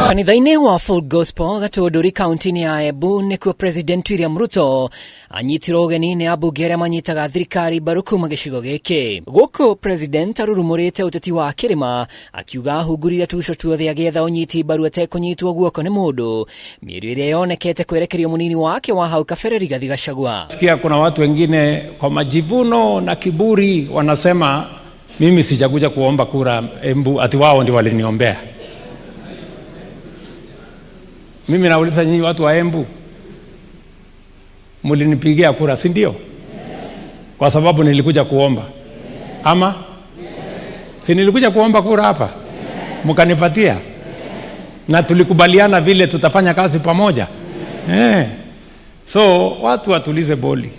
Kanitha-inĩ wa Full Gospel Gatũndũri kaunti-inĩ ya Embu nĩkuo President William Ruto anyitirwo ũgeni nĩ ambunge arĩa manyitaga thirikari mbaru kuuma gĩcigo gĩkĩ. Gũkũ President arurumũrĩte ũteti wa kĩrĩma akiuga ahungurire tuco tuothe agĩetha ũnyiti mbaru atekũnyitwo guoko nĩ mũndũ, mĩario ĩrĩa yonekete kwerekerio mũnini wake wa hau kabere Rigathi Gachagua. Sikia kuna watu wengine kwa majivuno na kiburi wanasema mimi sijakuja kuomba kura Embu, ati wao ndio waliniombea. Mimi nauliza nyinyi watu wa Embu, mulinipigia kura si ndio? Kwa sababu nilikuja kuomba. Ama? Si nilikuja kuomba kura hapa? Mkanipatia? Na tulikubaliana vile tutafanya kazi pamoja. So watu watulize boli.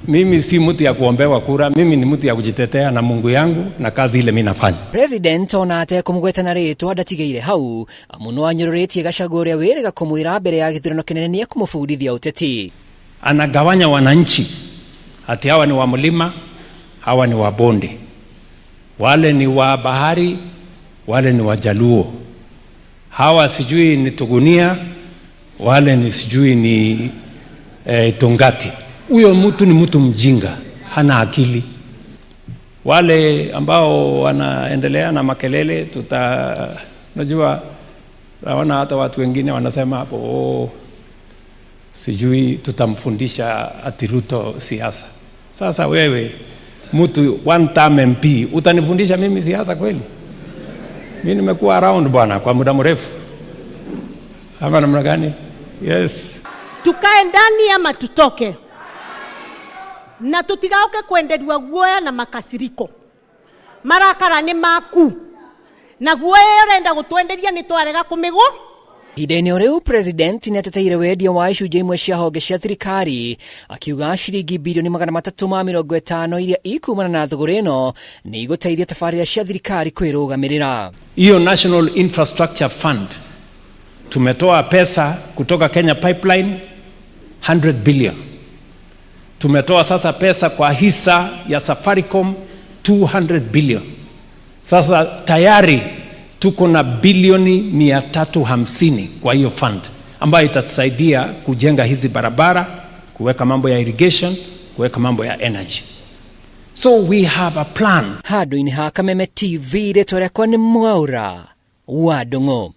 Mimi si mtu ya kuombewa kura, mimi ni mtu ya kujitetea na Mungu yangu na kazi ile mimi nafanya. President ona atekumugweta na rĩtwa ndatigeire hau, muno anyũrũrĩtie Gachagua ũrĩa wĩrĩga kũmwĩra mbere ya gĩthurano kĩnene nĩ ekũmũbundithia ũteti. Anagawanya wananchi, ati hawa ni wa mlima, hawa ni wa bonde, wale ni wa bahari, wale ni wa Jaluo, hawa sijui ni Tugunia, wale ni sijui ni Tongati. Huyo mtu ni mtu mjinga, hana akili. Wale ambao wanaendelea na makelele najua naona hata watu wengine wanasema hapo sijui tutamfundisha ati Ruto siasa. Sasa wewe mtu one term MP utanifundisha mimi siasa kweli? Mimi nimekuwa around bwana kwa muda mrefu. Ama namna gani? Yes. Tukae ndani ama tutoke. Na tutigauke kwenderia guoya na makasiriko. Marakara ni maku. Na guoya yorenda gutwenderia ni twarega kumigo. Ihinda-inĩ o rĩu President nĩ ateteire wendia wa icunjĩ imwe cia honge cia thirikari, akiuga ciringi bilioni 350 iria ikumana na thogora ĩno nĩ igũteithia tabarĩra cia thirikari kwĩrũgamĩrĩra. Hiyo National Infrastructure Fund tumetoa pesa kutoka Kenya Pipeline 100 billion. Tumetoa sasa pesa kwa hisa ya Safaricom 200 billion. Sasa tayari tuko na bilioni 350 kwa hiyo fund ambayo itatusaidia kujenga hizi barabara, kuweka mambo ya irrigation, kuweka mambo ya energy. So we have a plan. Handũ-inĩ ha Kameme TV rĩtwa rĩakwa nĩ Mwaura wa Ndung'u.